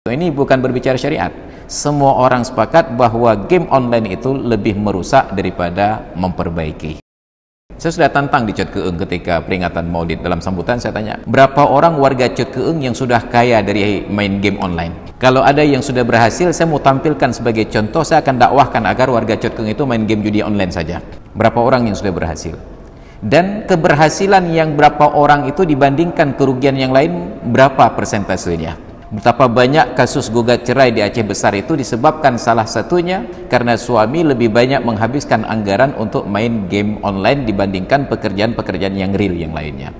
Ini bukan berbicara syariat. Semua orang sepakat bahwa game online itu lebih merusak daripada memperbaiki. Saya sudah tantang di Cot Keeng ketika peringatan Maulid. Dalam sambutan saya tanya, berapa orang warga Cot Keeng yang sudah kaya dari main game online? Kalau ada yang sudah berhasil, saya mau tampilkan sebagai contoh. Saya akan dakwahkan agar warga Cot Keeng itu main game judi online saja. Berapa orang yang sudah berhasil? Dan keberhasilan yang berapa orang itu dibandingkan kerugian yang lain, berapa persentasenya? Betapa banyak kasus gugat cerai di Aceh Besar itu disebabkan salah satunya karena suami lebih banyak menghabiskan anggaran untuk main game online dibandingkan pekerjaan-pekerjaan yang real yang lainnya.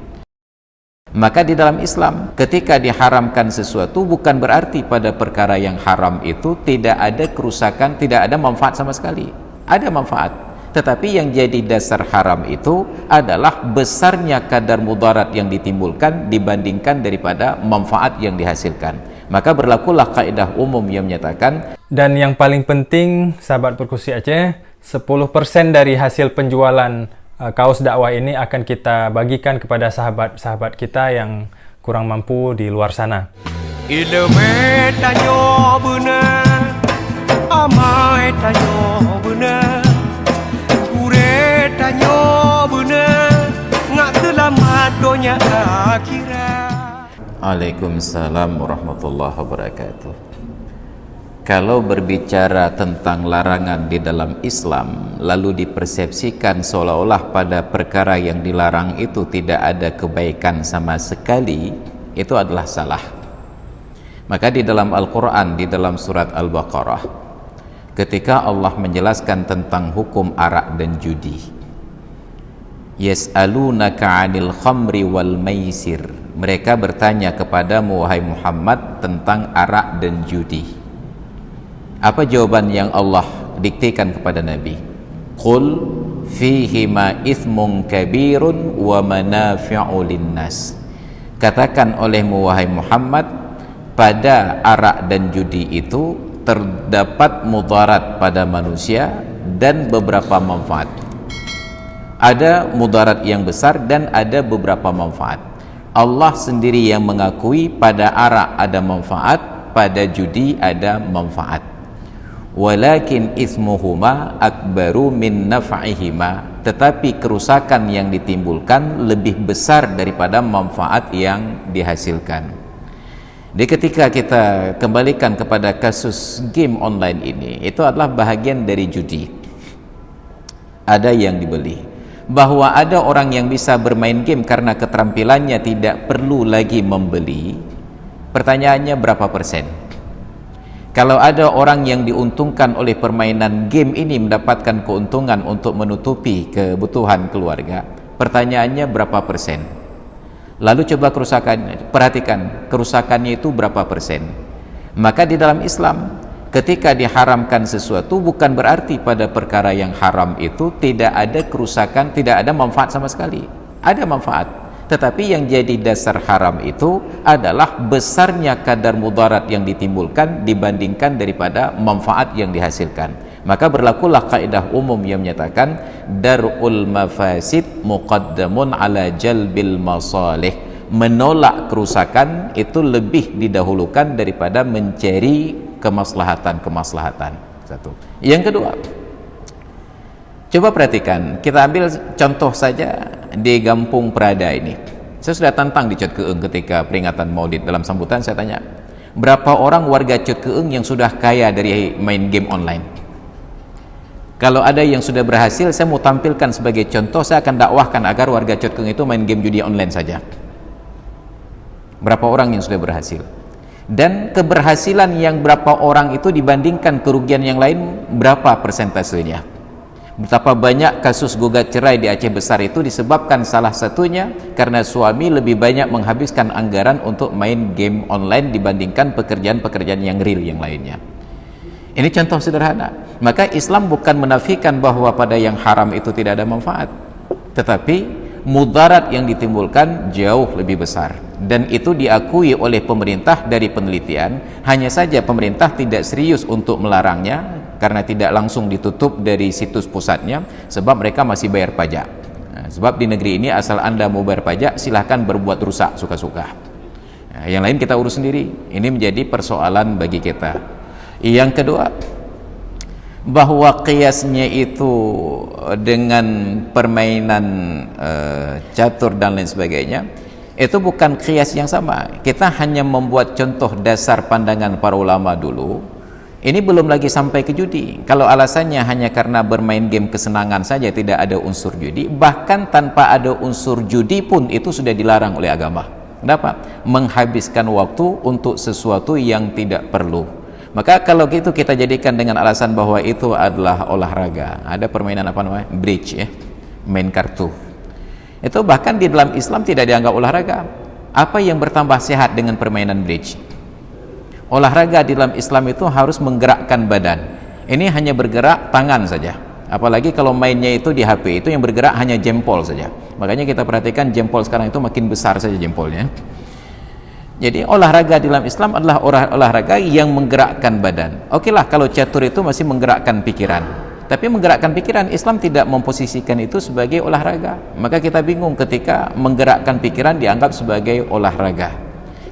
Maka di dalam Islam, ketika diharamkan sesuatu, bukan berarti pada perkara yang haram itu tidak ada kerusakan, tidak ada manfaat sama sekali. Ada manfaat, tetapi yang jadi dasar haram itu adalah besarnya kadar mudarat yang ditimbulkan dibandingkan daripada manfaat yang dihasilkan. Maka berlakulah kaidah umum yang menyatakan, dan yang paling penting, sahabat Perkusi Aceh, 10% dari hasil penjualan kaos dakwah ini akan kita bagikan kepada sahabat-sahabat kita yang kurang mampu di luar sana. Ilmu tanyo benar, amai tanyo benar, kure tanyo benar, ngak selamat dunia akhirat. Waalaikumsalam warahmatullahi wabarakatuh. Kalau berbicara tentang larangan di dalam Islam, lalu dipersepsikan seolah-olah pada perkara yang dilarang itu tidak ada kebaikan sama sekali, itu adalah salah. Maka di dalam Al-Quran, di dalam surat Al-Baqarah, ketika Allah menjelaskan tentang hukum arak dan judi, yas'alunaka 'anil khamri wal maisir, mereka bertanya kepadamu wahai Muhammad tentang arak dan judi. Apa jawaban yang Allah diktikan kepada Nabi? Qul fihima ithmun kabirun wa manafi'u linnas. Katakan olehmu wahai Muhammad, pada arak dan judi itu terdapat mudarat pada manusia dan beberapa manfaat. Ada mudarat yang besar dan ada beberapa manfaat. Allah sendiri yang mengakui pada arak ada manfaat, pada judi ada manfaat. Walakin ismuhuma akbaru min naf'ihima, tetapi kerusakan yang ditimbulkan lebih besar daripada manfaat yang dihasilkan. Jadi ketika kita kembalikan kepada kasus game online ini, itu adalah bahagian dari judi. Ada yang dibeli, bahwa ada orang yang bisa bermain game karena keterampilannya tidak perlu lagi membeli. Pertanyaannya berapa persen? Kalau ada orang yang diuntungkan oleh permainan game ini mendapatkan keuntungan untuk menutupi kebutuhan keluarga, pertanyaannya berapa persen? Lalu coba kerusakannya, perhatikan kerusakannya itu berapa persen. Maka di dalam Islam, ketika diharamkan sesuatu, bukan berarti pada perkara yang haram itu tidak ada kerusakan, tidak ada manfaat sama sekali. Ada manfaat, tetapi yang jadi dasar haram itu adalah besarnya kadar mudarat yang ditimbulkan dibandingkan daripada manfaat yang dihasilkan. Maka berlakulah kaidah umum yang menyatakan darul mafasid muqaddamun ala jalbil masalih. Menolak kerusakan itu lebih didahulukan daripada mencari kemaslahatan. Satu. Yang kedua, coba perhatikan, kita ambil contoh saja di Gampung Prada ini. Saya sudah tantang di Cot Keeng ketika peringatan Maulid. Dalam sambutan saya tanya, berapa orang warga Cot Keeng yang sudah kaya dari main game online? Kalau ada yang sudah berhasil, saya mau tampilkan sebagai contoh. Saya akan dakwahkan agar warga Cot Keeng itu main game judi online saja. Berapa orang yang sudah berhasil? Dan keberhasilan yang berapa orang itu dibandingkan kerugian yang lain, berapa persentasenya? Betapa banyak kasus gugat cerai di Aceh Besar itu disebabkan salah satunya karena suami lebih banyak menghabiskan anggaran untuk main game online dibandingkan pekerjaan-pekerjaan yang real yang lainnya. Ini contoh sederhana. Maka Islam bukan menafikan bahwa pada yang haram itu tidak ada manfaat, tetapi mudarat yang ditimbulkan jauh lebih besar, dan itu diakui oleh pemerintah dari penelitian. Hanya saja pemerintah tidak serius untuk melarangnya karena tidak langsung ditutup dari situs pusatnya, sebab mereka masih bayar pajak. Sebab di negeri ini asal Anda mau bayar pajak, silahkan berbuat rusak suka-suka. Nah, yang lain kita urus sendiri. Ini menjadi persoalan bagi kita. Yang kedua, bahwa qiyasnya itu dengan permainan catur dan lain sebagainya, itu bukan qiyas yang sama. Kita hanya membuat contoh dasar pandangan para ulama dulu. Ini belum lagi sampai ke judi. Kalau alasannya hanya karena bermain game kesenangan saja, tidak ada unsur judi, bahkan tanpa ada unsur judi pun itu sudah dilarang oleh agama. Kenapa? Menghabiskan waktu untuk sesuatu yang tidak perlu. Maka kalau gitu kita jadikan dengan alasan bahwa itu adalah olahraga. Ada permainan apa namanya? Bridge, ya, main kartu. Itu bahkan di dalam Islam tidak dianggap olahraga. Apa yang bertambah sehat dengan permainan bridge? Olahraga di dalam Islam itu harus menggerakkan badan. Ini hanya bergerak tangan saja. Apalagi kalau mainnya itu di HP, itu yang bergerak hanya jempol saja. Makanya kita perhatikan jempol sekarang itu makin besar saja jempolnya. Jadi olahraga di dalam Islam adalah olahraga yang menggerakkan badan. Oke lah, kalau catur itu masih menggerakkan pikiran. Tapi menggerakkan pikiran, Islam tidak memposisikan itu sebagai olahraga. Maka kita bingung ketika menggerakkan pikiran dianggap sebagai olahraga.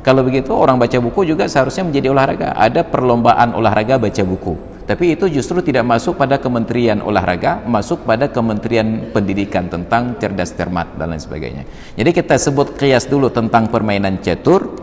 Kalau begitu, orang baca buku juga seharusnya menjadi olahraga. Ada perlombaan olahraga baca buku. Tapi itu justru tidak masuk pada Kementerian Olahraga, masuk pada Kementerian Pendidikan tentang cerdas cermat dan lain sebagainya. Jadi kita sebut qiyas dulu tentang permainan catur.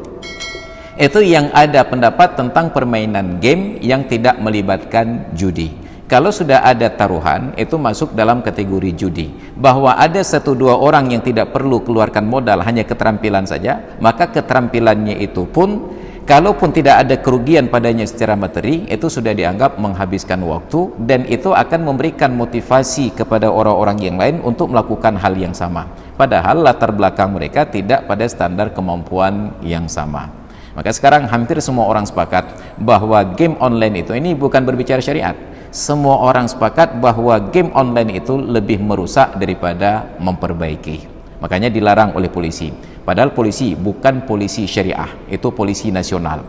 Itu yang ada pendapat tentang permainan game yang tidak melibatkan judi. Kalau sudah ada taruhan, itu masuk dalam kategori judi. Bahwa ada 1-2 orang yang tidak perlu keluarkan modal, hanya keterampilan saja, maka keterampilannya itu pun, kalaupun tidak ada kerugian padanya secara materi, itu sudah dianggap menghabiskan waktu, dan itu akan memberikan motivasi kepada orang-orang yang lain untuk melakukan hal yang sama. Padahal latar belakang mereka tidak pada standar kemampuan yang sama. Maka sekarang hampir semua orang sepakat bahwa game online itu, ini bukan berbicara syariat, semua orang sepakat bahwa game online itu lebih merusak daripada memperbaiki. Makanya dilarang oleh polisi. Padahal polisi bukan polisi syariah, itu polisi nasional.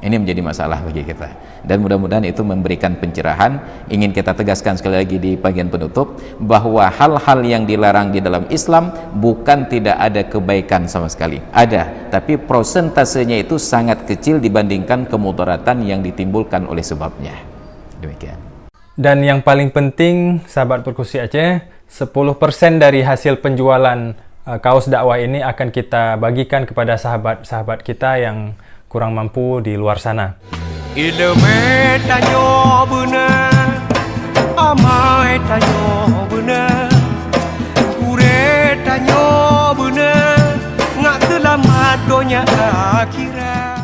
Ini menjadi masalah bagi kita. Dan mudah-mudahan itu memberikan pencerahan. Ingin kita tegaskan sekali lagi di bagian penutup bahwa hal-hal yang dilarang di dalam Islam bukan tidak ada kebaikan sama sekali. Ada, tapi prosentasenya itu sangat kecil dibandingkan kemudaratan yang ditimbulkan oleh sebabnya. Demikian. Dan yang paling penting, sahabat Perkusi Aceh, 10% dari hasil penjualan kaos dakwah ini akan kita bagikan kepada sahabat-sahabat kita yang kurang mampu di luar sana. Ilmu tanyo benar, amai tanyo benar, kure tanyo benar, ngak selamat dunia akhirat.